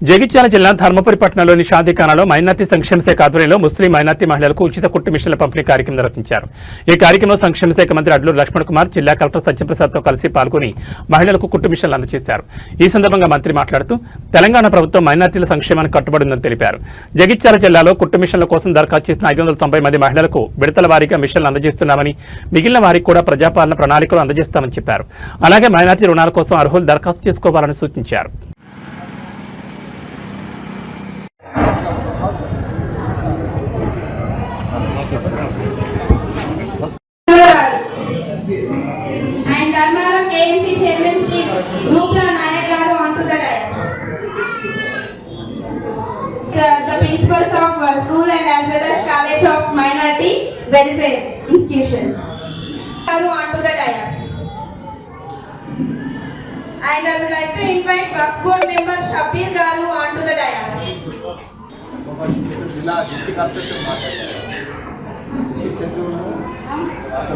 జగిత్యాల జిల్లా ధర్మపురి పట్టణంలోని షాదీఖానాలో మైనార్టీ సంక్షేమ శాఖ ఆధ్వర్యంలో ముస్లిం మైనార్టీ మహిళలకు ఉచిత కుట్టు మిషన్ల పంపిణీ కార్యక్రమం నిర్వహించారు. ఈ కార్యక్రమంలో సంక్షేమ శాఖ మంత్రి అడ్లూరు లక్ష్మణ్ కుమార్, జిల్లా కలెక్టర్ సత్యప్రసాద్తో కలిసి పాల్గొని మహిళలకు కుట్టు మిషన్లు అందజేశారు. ఈ సందర్భంగా మంత్రి మాట్లాడుతూ తెలంగాణ ప్రభుత్వం మైనార్టీల సంక్షేమానికి కట్టుబడిందని తెలిపారు. జగిత్యాల జిల్లాలో కుట్టు మిషన్ల కోసం దరఖాస్తు చేసిన 590 మంది మహిళలకు విడతల వారీగా మిషన్లు అందజేస్తున్నామని, మిగిలిన వారికి కూడా ప్రజాపాలన ప్రణాళికలు అందజేస్తామని చెప్పారు. అలాగే మైనార్టీ రుణాల కోసం అర్హులు దరఖాస్తు చేసుకోవాలని సూచించారు. And Dharmara KMC Chairman Sri Rupla Nayak garu onto the dais. The principals of school and as well as College of Minority Welfare Institutions garu onto the dais. And I would like to invite Waqf Board member Shabir garu onto the dais.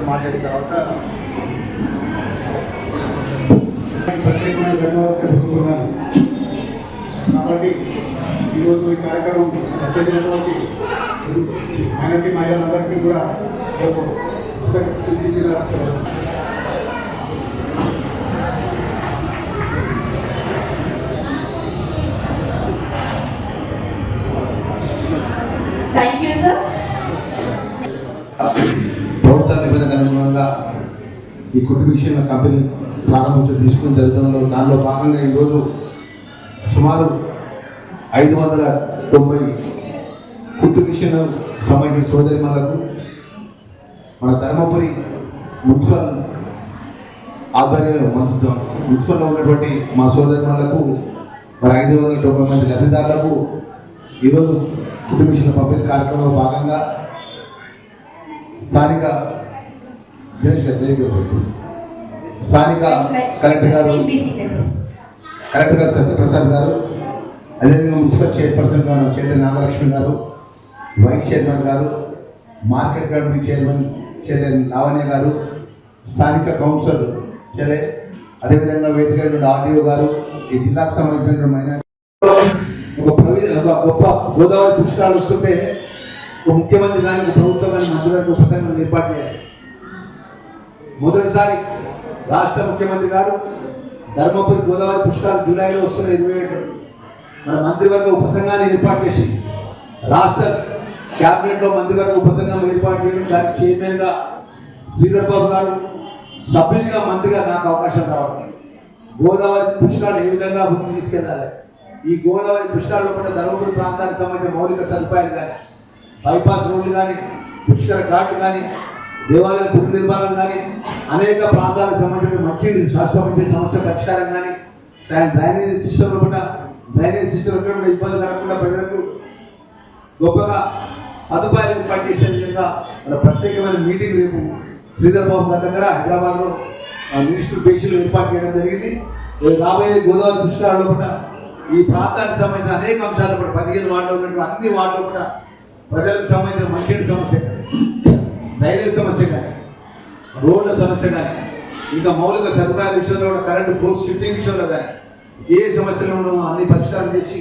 మాట్లాడిన తర్వాత కాబట్టి ఈరోజు ఈ కార్యక్రమం ప్రత్యేకమైనటువంటి minority మహిళలందరికీ కూడా Thank you, sir. ప్రభుత్వ నిబంధనలకు అనుగుణంగా ఈ కుటుంబ విషయంలో కంపెనీ ప్రారంభించడం తీసుకుని జరగడంలో దానిలో భాగంగా ఈరోజు సుమారు 590 కుట్టు మిషన్ సంబంధించిన సోదరిమణులకు మన ధర్మపురి మున్సిపల్ ఆధ్వర్యంలో మున్సిపల్లో ఉన్నటువంటి మా సోదరిమణులకు మరి 590 మంది లబ్ధిదారులకు ఈరోజు కుట్టు మిషన్ పంపిణీ కార్యక్రమంలో భాగంగా స్థానిక కలెక్టర్ గారు సత్యప్రసాద్ గారు, అదేవిధంగా మున్సిపల్ చైర్పర్సన్ గారు చైర్మన్ నాగలక్ష్మి గారు, వైస్ చైర్మన్ గారు, మార్కెట్ కమిటీ చైర్మన్ లావణ్య గారు, స్థానిక కౌన్సిలర్ చెలే, అదేవిధంగా వేదిక ఆర్డీఓ గారు, ఈ జిల్లాకు సంబంధించిన ఒక గొప్ప గోదావరి పుష్కరాలు వస్తుంటే ఒక ముఖ్యమంత్రి కానీ ఒక ప్రభుత్వం కానీ మంత్రులకు ఉపసంఘం ఏర్పాటు చేయాలి. మొదటిసారి రాష్ట్ర ముఖ్యమంత్రి గారు ధర్మపురి గోదావరి పుష్కరాలు జూలైలో వస్తున్న 27 మన మంత్రివర్గ ఉపసంఘాన్ని ఏర్పాటు చేసి రాష్ట్ర క్యాబినెట్లో మంత్రివర్గ ఉపసంఘం ఏర్పాటు చేయడం, దానికి చైర్మన్గా శ్రీధర్ బాబు గారు, సభ్యునిగా మంత్రిగా నాకు అవకాశం రావాలి. గోదావరి పుష్కరాలు ఏ విధంగా అభివృద్ధి తీసుకెళ్ళాలి, ఈ గోదావరి పుష్కరాల్లో కూడా ధర్మపురి ప్రాంతానికి సంబంధించిన మౌలిక సదుపాయాలు కానీ, బైపాస్ రోడ్లు కానీ, పుష్కర ఘాట్లు కానీ, దేవాలయ పునర్నిర్మాణం కానీ, అనేక ప్రాంతాలకు సంబంధించిన మంచినీటి శాశ్వత సమస్య పరిష్కారం కానీ, డ్రైనేజ్ సిస్టంలో కూడా ఇబ్బంది కలగకుండా ప్రజలకు గొప్పగా సదుపాయాలు ఏర్పాటు చేసే విధంగా మన ప్రత్యేకమైన మీటింగ్ రేపు శ్రీధర్ బాబు గారి దగ్గర హైదరాబాద్లో మినిస్టర్ బేసిలో ఏర్పాటు చేయడం జరిగింది. రాబోయే గోదావరి పుష్కరాల్లో కూడా ఈ ప్రాంతానికి సంబంధించిన అనేక అంశాలు కూడా 15 వార్డులో ఉన్నటువంటి అన్ని వార్డులో కూడా ప్రజలకు సంబంధించిన మంచినీటి సమస్య కానీ, డ్రైనేజ్ సమస్య కానీ, రోడ్ల సమస్య కానీ, ఇంకా మౌలిక సదుపాయాల విషయంలో కూడా కరెంటు పోల్స్ షిఫ్టింగ్ విషయంలో కానీ ఏ సమస్యలు అన్ని పరిష్కారం చేసి